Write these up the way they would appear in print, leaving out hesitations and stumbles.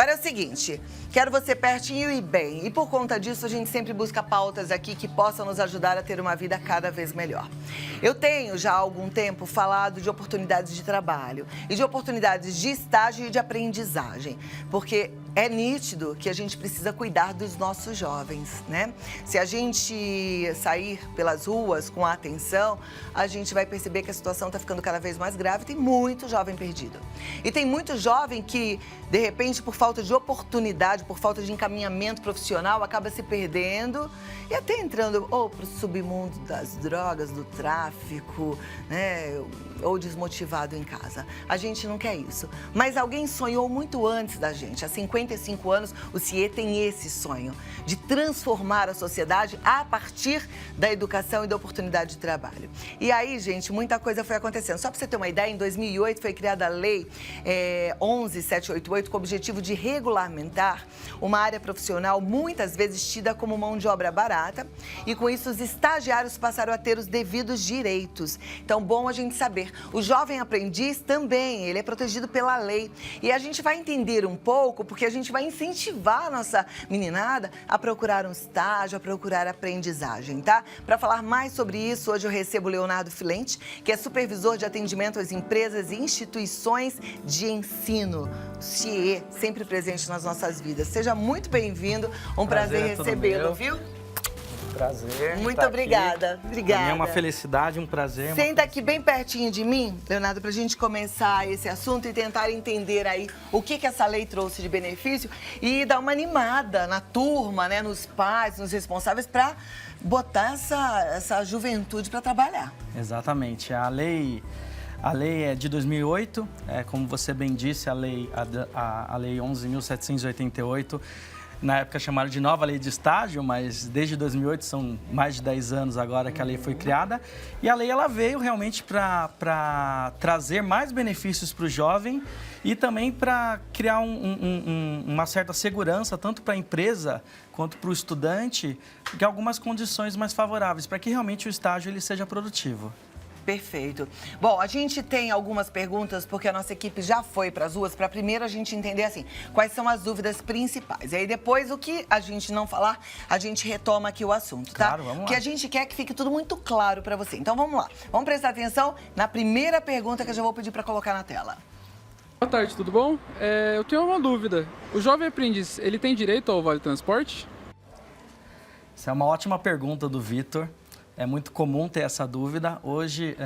Agora é o seguinte, quero você pertinho e bem. E por conta disso, a gente sempre busca pautas aqui que possam nos ajudar a ter uma vida cada vez melhor. Eu tenho já há algum tempo falado de oportunidades de trabalho e de oportunidades de estágio e de aprendizagem, porque é nítido que a gente precisa cuidar dos nossos jovens, né? Se a gente sair pelas ruas com atenção, a gente vai perceber que a situação está ficando cada vez mais grave. Tem muito jovem perdido. E tem muito jovem que, de repente, por falta de oportunidade, por falta de encaminhamento profissional, acaba se perdendo e até entrando ou para o submundo das drogas, do tráfico, né? Ou desmotivado em casa. A gente não quer isso. Mas alguém sonhou muito antes da gente. Há 55 anos, o CIE tem esse sonho de transformar a sociedade a partir da educação e da oportunidade de trabalho. E aí, gente, muita coisa foi acontecendo. Só para você ter uma ideia, em 2008 foi criada a Lei 11.788 com o objetivo de regulamentar uma área profissional muitas vezes tida como mão de obra barata e com isso os estagiários passaram a ter os devidos direitos. Então, bom a gente saber. O jovem aprendiz também, ele é protegido pela lei. E a gente vai entender um pouco, porque a gente vai incentivar a nossa meninada a procurar um estágio, a procurar aprendizagem, tá? Para falar mais sobre isso, hoje eu recebo o Leonardo Filente, que é supervisor de atendimento às empresas e instituições de ensino, CIE, sempre presente nas nossas vidas. Seja muito bem-vindo, um prazer recebê-lo, viu? Prazer. Muito obrigada. Obrigada. Pra mim é uma felicidade, um prazer. Senta aqui bem pertinho de mim, Leonardo, pra gente começar esse assunto e tentar entender aí o que essa lei trouxe de benefício e dar uma animada na turma, né, nos pais, nos responsáveis para botar essa juventude para trabalhar. Exatamente. A lei é de 2008, como você bem disse, a lei 11.788. Na época chamaram de nova lei de estágio, mas desde 2008, são mais de 10 anos agora que a lei foi criada. E a lei ela veio realmente para trazer mais benefícios para o jovem e também para criar uma certa segurança, tanto para a empresa quanto para o estudante, que algumas condições mais favoráveis, para que realmente o estágio ele seja produtivo. Perfeito. Bom, a gente tem algumas perguntas, porque a nossa equipe já foi para as ruas, para primeiro a gente entender, assim, quais são as dúvidas principais. E aí depois, o que a gente não falar, a gente retoma aqui o assunto, tá? Claro, vamos lá. Que a gente quer que fique tudo muito claro para você. Então, vamos lá. Vamos prestar atenção na primeira pergunta que eu já vou pedir para colocar na tela. Boa tarde, tudo bom? Eu tenho uma dúvida. O jovem aprendiz, ele tem direito ao Vale Transporte? Essa é uma ótima pergunta do Vitor. É muito comum ter essa dúvida. Hoje,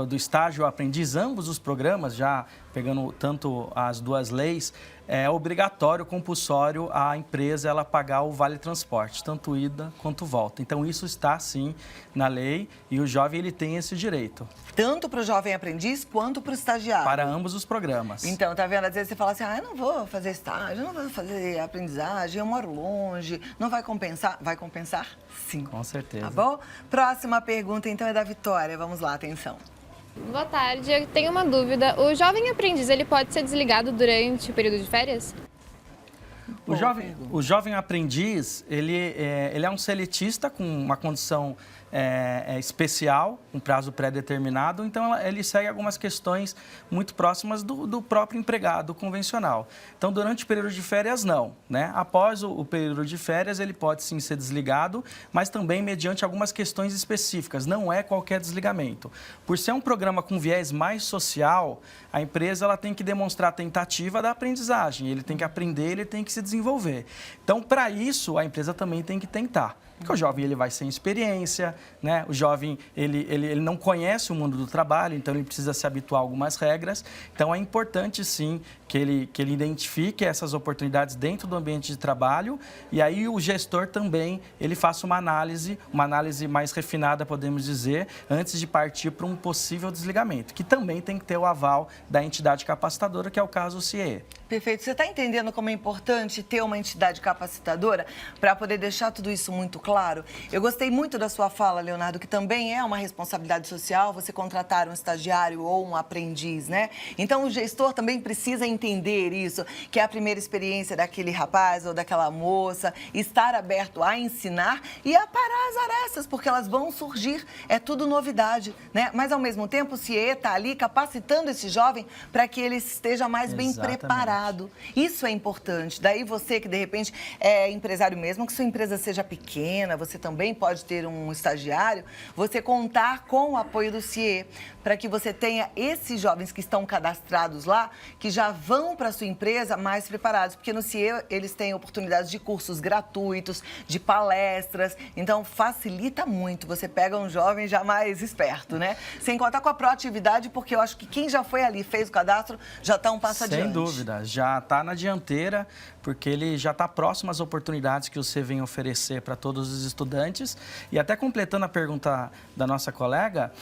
do estágio ao aprendiz, ambos os programas, já pegando tanto as duas leis, é obrigatório, compulsório, a empresa ela pagar o Vale Transporte, tanto ida quanto volta. Então, isso está, sim, na lei e o jovem ele tem esse direito. Tanto para o jovem aprendiz quanto para o estagiário? Para ambos os programas. Então, tá vendo? Às vezes você fala assim, eu não vou fazer estágio, eu não vou fazer aprendizagem, eu moro longe, não vai compensar? Vai compensar? Sim. Com certeza. Tá bom? Próxima pergunta, então, é da Vitória. Vamos lá, atenção. Boa tarde, eu tenho uma dúvida. O jovem aprendiz, ele pode ser desligado durante o período de férias? O jovem aprendiz, ele é um seletista com uma condição especial, um prazo pré-determinado, então ele segue algumas questões muito próximas do próprio empregado convencional. Então, durante o período de férias, não, né? Após o período de férias, ele pode sim ser desligado, mas também mediante algumas questões específicas, não é qualquer desligamento. Por ser um programa com viés mais social, a empresa ela tem que demonstrar a tentativa da aprendizagem, ele tem que aprender, ele tem que se desenvolver. Então, para isso, a empresa também tem que tentar. Porque o jovem ele vai sem experiência, né? O jovem ele não conhece o mundo do trabalho, então ele precisa se habituar a algumas regras. Então é importante sim que ele identifique essas oportunidades dentro do ambiente de trabalho e aí o gestor também ele faça uma análise mais refinada, podemos dizer, antes de partir para um possível desligamento, que também tem que ter o aval da entidade capacitadora, que é o caso do CIE. Perfeito. Você está entendendo como é importante ter uma entidade capacitadora para poder deixar tudo isso muito claro? Eu gostei muito da sua fala fala, Leonardo, que também é uma responsabilidade social você contratar um estagiário ou um aprendiz, né? Então, o gestor também precisa entender isso, que é a primeira experiência daquele rapaz ou daquela moça, estar aberto a ensinar e a parar as arestas, porque elas vão surgir, é tudo novidade, né? Mas, ao mesmo tempo, o CIE está ali capacitando esse jovem para que ele esteja mais bem preparado. Isso é importante. Daí você que, de repente, é empresário mesmo, que sua empresa seja pequena, você também pode ter um estagiário, você contar com o apoio do CIE, para que você tenha esses jovens que estão cadastrados lá, que já vão para a sua empresa mais preparados. Porque no CIE eles têm oportunidades de cursos gratuitos, de palestras, então facilita muito. Você pega um jovem já mais esperto, né? Sem contar com a proatividade, porque eu acho que quem já foi ali, fez o cadastro, já está um passo adiante. Sem dúvida, já está na dianteira, porque ele já está próximo às oportunidades que você vem oferecer para todos os estudantes. E até completando a pergunta da nossa colega,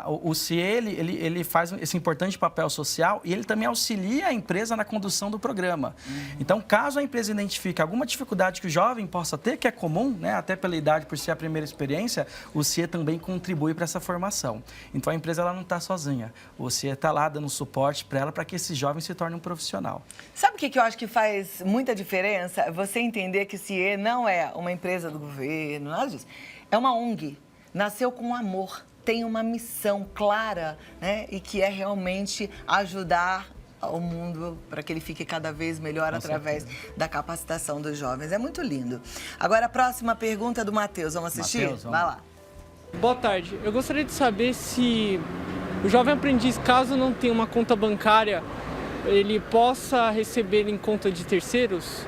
o CIE, ele faz esse importante papel social e ele também auxilia a empresa na condução do programa. Então, caso a empresa identifique alguma dificuldade que o jovem possa ter, que é comum, né, até pela idade, por ser a primeira experiência, o CIE também contribui para essa formação. Então, a empresa ela não está sozinha. O CIE está lá dando suporte para ela, para que esse jovem se torne um profissional. Sabe o que eu acho que faz muita diferença? Você entender que o CIE não é uma empresa do governo, nada disso. É uma ONG. Nasceu com amor. Tem uma missão clara, né? E que é realmente ajudar o mundo para que ele fique cada vez melhor através da capacitação dos jovens. É muito lindo. Agora, a próxima pergunta é do Matheus. Vamos assistir? Mateus, vamos. Vai lá. Boa tarde. Eu gostaria de saber se o jovem aprendiz, caso não tenha uma conta bancária, ele possa receber em conta de terceiros?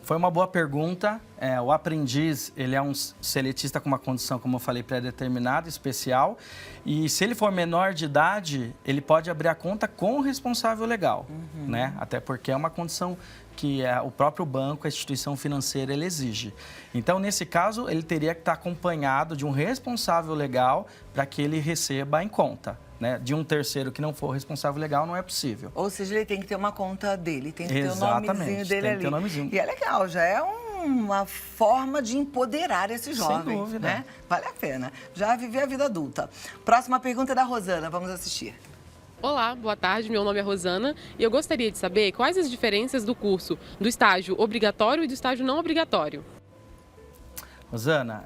Foi uma boa pergunta. O aprendiz, ele é um seletista com uma condição, como eu falei, pré-determinada, especial. E se ele for menor de idade, ele pode abrir a conta com o responsável legal, né? Até porque é uma condição que o próprio banco, a instituição financeira, ele exige. Então, nesse caso, ele teria que estar acompanhado de um responsável legal para que ele receba em conta. Né? De um terceiro que não for responsável legal, não é possível. Ou seja, ele tem que ter uma conta dele, tem que ter o Exatamente, nomezinho dele tem ali. que ter o nomezinho. E é legal, já é uma forma de empoderar esse jovem. Sem dúvida. Né? Vale a pena. Já viver a vida adulta. Próxima pergunta é da Rosana, vamos assistir. Olá, boa tarde, meu nome é Rosana e eu gostaria de saber quais as diferenças do curso do estágio obrigatório e do estágio não obrigatório. Rosana,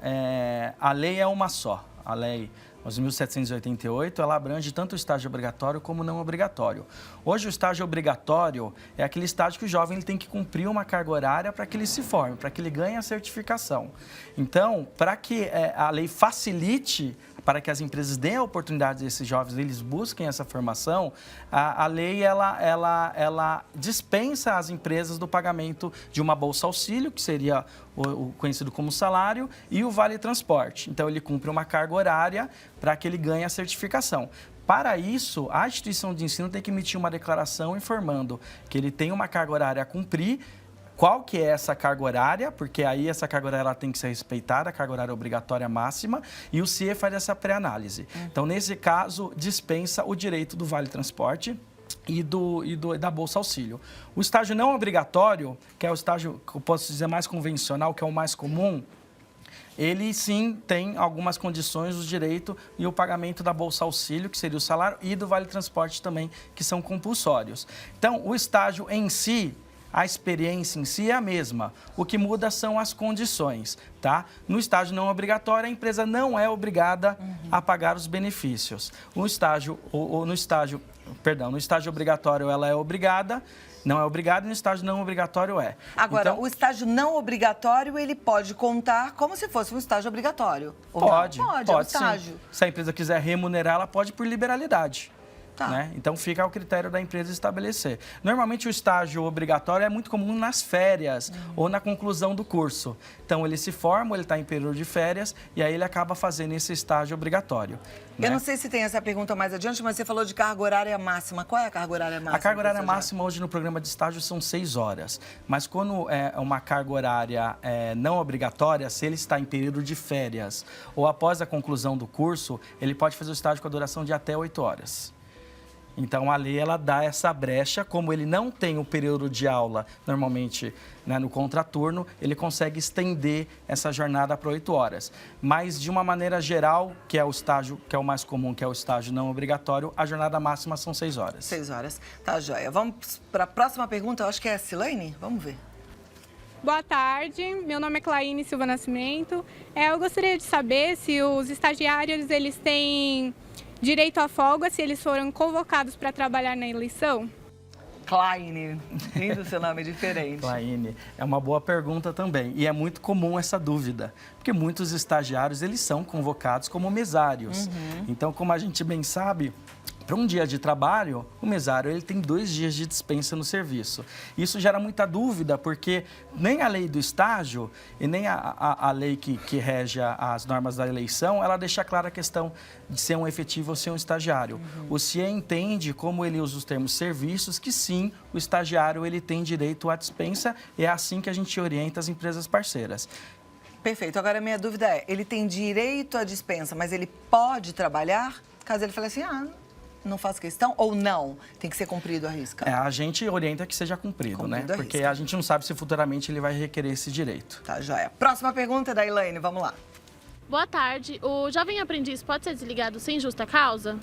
a lei é uma só. A lei 11.788, ela abrange tanto o estágio obrigatório como não obrigatório. Hoje, o estágio obrigatório é aquele estágio que o jovem ele tem que cumprir uma carga horária para que ele se forme, para que ele ganhe a certificação. Então, para que a lei facilite, para que as empresas deem a oportunidade desses jovens, eles busquem essa formação, a lei ela dispensa as empresas do pagamento de uma bolsa auxílio, que seria o conhecido como salário, e o vale transporte. Então, ele cumpre uma carga horária para que ele ganhe a certificação. Para isso, a instituição de ensino tem que emitir uma declaração informando que ele tem uma carga horária a cumprir. Qual que é essa carga horária? Porque aí essa carga horária ela tem que ser respeitada, a carga horária obrigatória máxima, e o CIE faz essa pré-análise. Então, nesse caso, dispensa o direito do vale transporte e da Bolsa Auxílio. O estágio não obrigatório, que é o estágio que eu posso dizer mais convencional, que é o mais comum, ele sim tem algumas condições, o direito e o pagamento da Bolsa Auxílio, que seria o salário, e do Vale Transporte também, que são compulsórios. Então, o estágio em si, a experiência em si é a mesma. O que muda são as condições, tá? No estágio não obrigatório, a empresa não é obrigada a pagar os benefícios. No estágio obrigatório, ela é obrigada. Não é obrigado e no estágio não obrigatório é. Agora, então, o estágio não obrigatório, ele pode contar como se fosse um estágio obrigatório. Pode, é um estágio. sim. Se a empresa quiser remunerar, ela pode por liberalidade. Tá. Né? Então, fica ao critério da empresa estabelecer. Normalmente, o estágio obrigatório é muito comum nas férias ou na conclusão do curso. Então, ele se forma, ele está em período de férias e aí ele acaba fazendo esse estágio obrigatório. Eu não sei se tem essa pergunta mais adiante, mas você falou de carga horária máxima. Qual é a carga horária máxima? A carga horária máxima hoje no programa de estágio são 6 horas. Mas quando é uma carga horária não obrigatória, se ele está em período de férias ou após a conclusão do curso, ele pode fazer o estágio com a duração de até 8 horas. Então, a lei, ela dá essa brecha, como ele não tem o período de aula, normalmente, né, no contraturno, ele consegue estender essa jornada para 8 horas. Mas, de uma maneira geral, que é o estágio, que é o mais comum, que é o estágio não obrigatório, a jornada máxima são 6 horas. 6 horas. Tá, joia. Vamos para a próxima pergunta, eu acho que é a Silene. Vamos ver. Boa tarde, meu nome é Claine Silva Nascimento. Eu gostaria de saber se os estagiários eles têm direito à folga, se eles foram convocados para trabalhar na eleição. Kleine, lindo seu nome, é diferente. Claine, é uma boa pergunta também. E é muito comum essa dúvida, porque muitos estagiários, eles são convocados como mesários. Então, como a gente bem sabe, para um dia de trabalho, o mesário ele tem 2 dias de dispensa no serviço. Isso gera muita dúvida, porque nem a lei do estágio e nem a lei que rege as normas da eleição, ela deixa clara a questão de ser um efetivo ou ser um estagiário. O CIE entende, como ele usa os termos serviços, que sim, o estagiário ele tem direito à dispensa e é assim que a gente orienta as empresas parceiras. Perfeito. Agora, a minha dúvida é, ele tem direito à dispensa, mas ele pode trabalhar? Caso ele fale assim, não faço questão, ou não? Tem que ser cumprido a risca? A gente orienta que seja cumprido, né? Cumprido à Porque risca. a gente não sabe se futuramente ele vai requerer esse direito. Tá, joia. Próxima pergunta é da Elaine, vamos lá. Boa tarde. O jovem aprendiz pode ser desligado sem justa causa?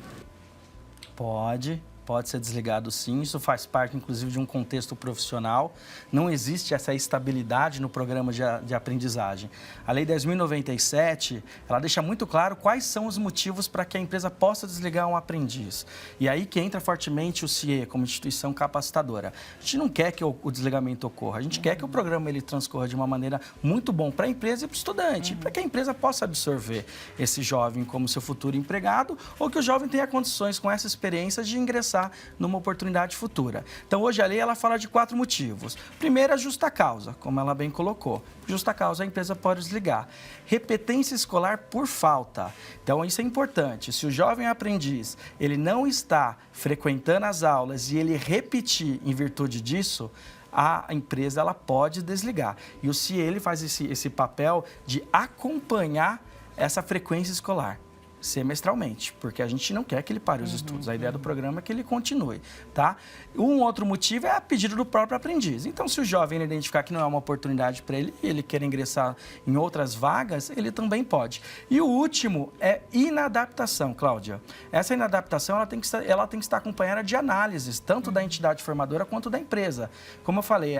Pode ser desligado sim, isso faz parte inclusive de um contexto profissional. Não existe essa estabilidade no programa de aprendizagem. A Lei 10.097, ela deixa muito claro quais são os motivos para que a empresa possa desligar um aprendiz. E aí que entra fortemente o CIE como instituição capacitadora. A gente não quer que o desligamento ocorra, a gente quer que o programa ele transcorra de uma maneira muito bom para a empresa e para o estudante, para que a empresa possa absorver esse jovem como seu futuro empregado ou que o jovem tenha condições com essa experiência de ingressar numa oportunidade futura. Então, hoje a lei ela fala de 4 motivos. Primeiro, a justa causa, como ela bem colocou. Justa causa, a empresa pode desligar. Repetência escolar por falta. Então, isso é importante. Se o jovem aprendiz, ele não está frequentando as aulas e ele repetir em virtude disso, a empresa ela pode desligar. E o CIE ele faz esse papel de acompanhar essa frequência escolar semestralmente, porque a gente não quer que ele pare os estudos. A ideia do programa é que ele continue, tá? Um outro motivo é a pedido do próprio aprendiz. Então, se o jovem identificar que não é uma oportunidade para ele e ele quer ingressar em outras vagas, ele também pode. E o último é inadaptação, Cláudia. Essa inadaptação ela tem que estar acompanhada de análises, tanto da entidade formadora quanto da empresa. Como eu falei,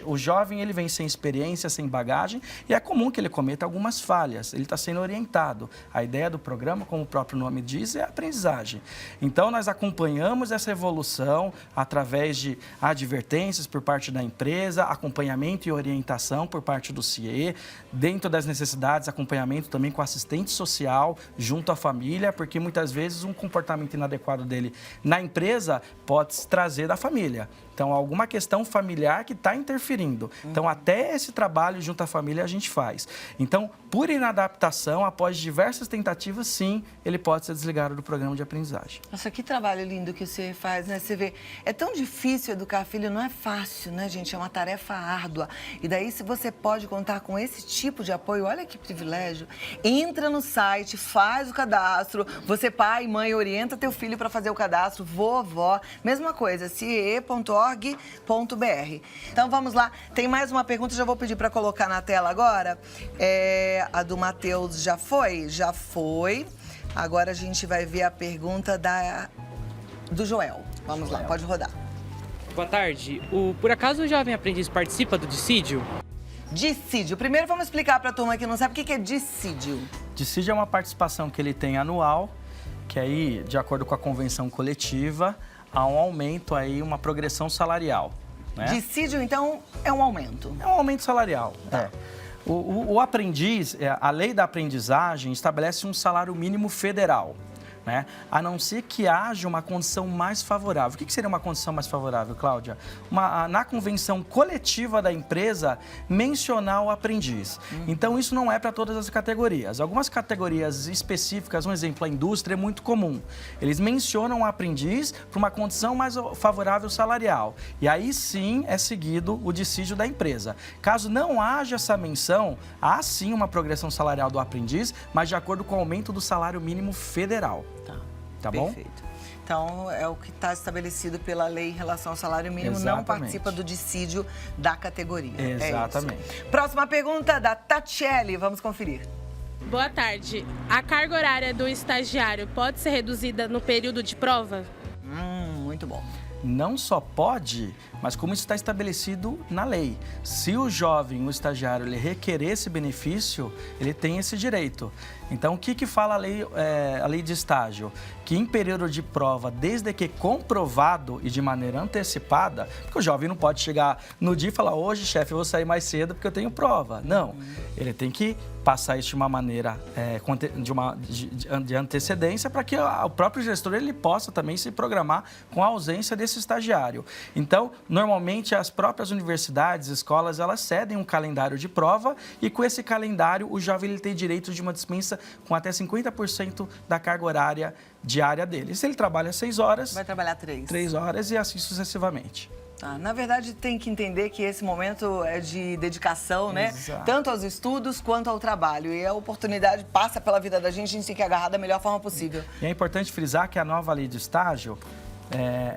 o jovem ele vem sem experiência, sem bagagem, e é comum que ele cometa algumas falhas. Ele está sendo orientado. A ideia do programa, como o próprio nome diz, é a aprendizagem. Então, nós acompanhamos essa evolução através de advertências por parte da empresa, acompanhamento e orientação por parte do CIE, dentro das necessidades, acompanhamento também com assistente social, junto à família, porque muitas vezes um comportamento inadequado dele na empresa pode se trazer da família. Então, alguma questão familiar que está interferindo. Então, até esse trabalho junto à família a gente faz. Então, por inadaptação, após diversas tentativas, sim, ele pode ser desligado do programa de aprendizagem. Nossa, que trabalho lindo que você faz, né? Você vê, é tão difícil educar filho, não é fácil, né, gente? É uma tarefa árdua. E daí, se você pode contar com esse tipo de apoio, olha que privilégio. Entra no site, faz o cadastro. Você, pai, mãe, orienta teu filho para fazer o cadastro. Vovó, mesma coisa, cie.org.br. Então, vamos lá. Tem mais uma pergunta, já vou pedir para colocar na tela agora. A do Matheus já foi? Já foi. Agora a gente vai ver a pergunta do Joel. Vamos lá, pode rodar. Boa tarde. Por acaso o jovem aprendiz participa do dissídio? Dissídio. Primeiro vamos explicar para a turma que não sabe o que é dissídio. Dissídio é uma participação que ele tem anual, que aí, de acordo com a convenção coletiva, há um aumento aí, uma progressão salarial. Né? Dissídio, então, é um aumento? É um aumento salarial. Tá. O aprendiz, a lei da aprendizagem estabelece um salário mínimo federal, né? A não ser que haja uma condição mais favorável. O que seria uma condição mais favorável, Cláudia? Na convenção coletiva da empresa, mencionar o aprendiz. Então, isso não é para todas as categorias. Algumas categorias específicas, um exemplo, a indústria é muito comum. Eles mencionam o aprendiz para uma condição mais favorável salarial. E aí, sim, é seguido o dissídio da empresa. Caso não haja essa menção, há sim uma progressão salarial do aprendiz, mas de acordo com o aumento do salário mínimo federal. Tá bom? Perfeito. Então, é o que está estabelecido pela lei em relação ao salário mínimo, não Exatamente. participa do dissídio da categoria. Exatamente. É isso. Próxima pergunta da Tatiele, vamos conferir. Boa tarde. A carga horária do estagiário pode ser reduzida no período de prova? Muito bom. Não só pode, mas como isso está estabelecido na lei. Se o jovem, o estagiário, ele requerer esse benefício, ele tem esse direito. Então, o que fala a lei de estágio? Que em período de prova, desde que comprovado e de maneira antecipada, porque o jovem não pode chegar no dia e falar, hoje, chefe, eu vou sair mais cedo porque eu tenho prova. Não, ele tem que passar isso de uma maneira de antecedência para que o próprio gestor ele possa também se programar com a ausência desse estagiário. Então, normalmente, as próprias universidades, escolas, elas cedem um calendário de prova e com esse calendário o jovem ele tem direito de uma dispensa com até 50% da carga horária diária dele. Se ele trabalha 6 horas... Vai trabalhar 3. 3 horas e assim sucessivamente. Na verdade, tem que entender que esse momento é de dedicação, né? Exato. Tanto aos estudos quanto ao trabalho. E a oportunidade passa pela vida da gente tem que agarrar da melhor forma possível. E é importante frisar que a nova lei de estágio,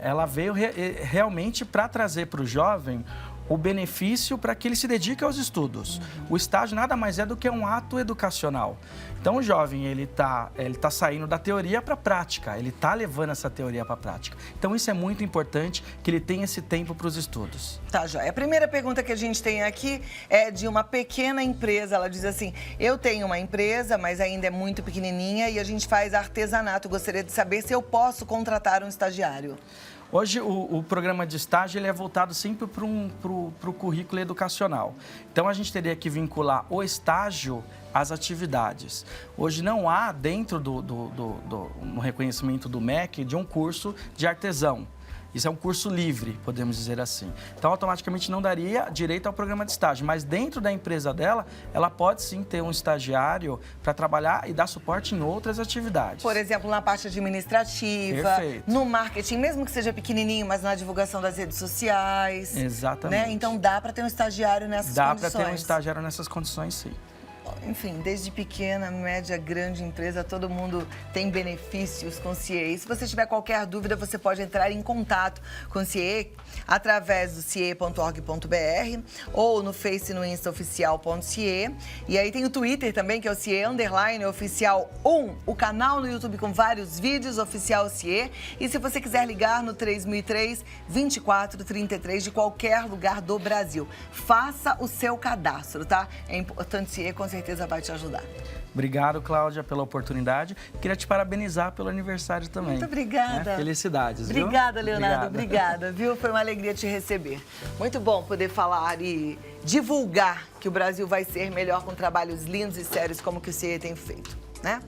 ela veio realmente para trazer para o jovem o benefício para que ele se dedique aos estudos. O estágio nada mais é do que um ato educacional. Então, o jovem, ele tá saindo da teoria para a prática, ele está levando essa teoria para a prática. Então, isso é muito importante, que ele tenha esse tempo para os estudos. Tá, joia. A primeira pergunta que a gente tem aqui é de uma pequena empresa. Ela diz assim, eu tenho uma empresa, mas ainda é muito pequenininha e a gente faz artesanato. Gostaria de saber se eu posso contratar um estagiário. Hoje, o programa de estágio ele é voltado sempre para o currículo educacional. Então, a gente teria que vincular o estágio às atividades. Hoje, não há, dentro no reconhecimento do MEC, de um curso de artesão. Isso é um curso livre, podemos dizer assim. Então, automaticamente não daria direito ao programa de estágio, mas dentro da empresa dela, ela pode sim ter um estagiário para trabalhar e dar suporte em outras atividades. Por exemplo, na parte administrativa, Perfeito. no marketing, mesmo que seja pequenininho, mas na divulgação das redes sociais. Exatamente. Né? Então, dá para ter um estagiário nessas Dá condições. para ter um estagiário nessas condições, sim. Enfim, desde pequena, média, grande empresa, todo mundo tem benefícios com o CIE. E se você tiver qualquer dúvida, você pode entrar em contato com o CIE através do cie.org.br ou no Face, no Insta oficial.cie. E aí tem o Twitter também, que é o CIE_oficial1, o canal no YouTube com vários vídeos, oficial CIE. E se você quiser ligar no 3003-2433 de qualquer lugar do Brasil, faça o seu cadastro, tá? É importante, CIE com certeza vai te ajudar. Obrigado, Cláudia, pela oportunidade. Queria te parabenizar pelo aniversário também. Muito obrigada. Né? Felicidades, viu? Obrigada, Leonardo. Obrigada, viu? Foi uma alegria te receber. Muito bom poder falar e divulgar que o Brasil vai ser melhor com trabalhos lindos e sérios como que o CIE tem feito, né?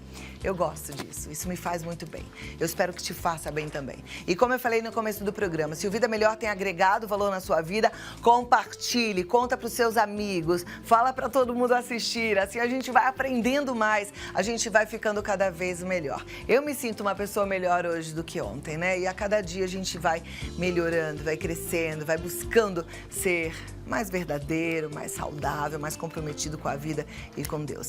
Eu gosto disso, isso me faz muito bem. Eu espero que te faça bem também. E como eu falei no começo do programa, se o Vida Melhor tem agregado valor na sua vida, compartilhe, conta para os seus amigos, fala para todo mundo assistir. Assim a gente vai aprendendo mais, a gente vai ficando cada vez melhor. Eu me sinto uma pessoa melhor hoje do que ontem, né? E a cada dia a gente vai melhorando, vai crescendo, vai buscando ser mais verdadeiro, mais saudável, mais comprometido com a vida e com Deus.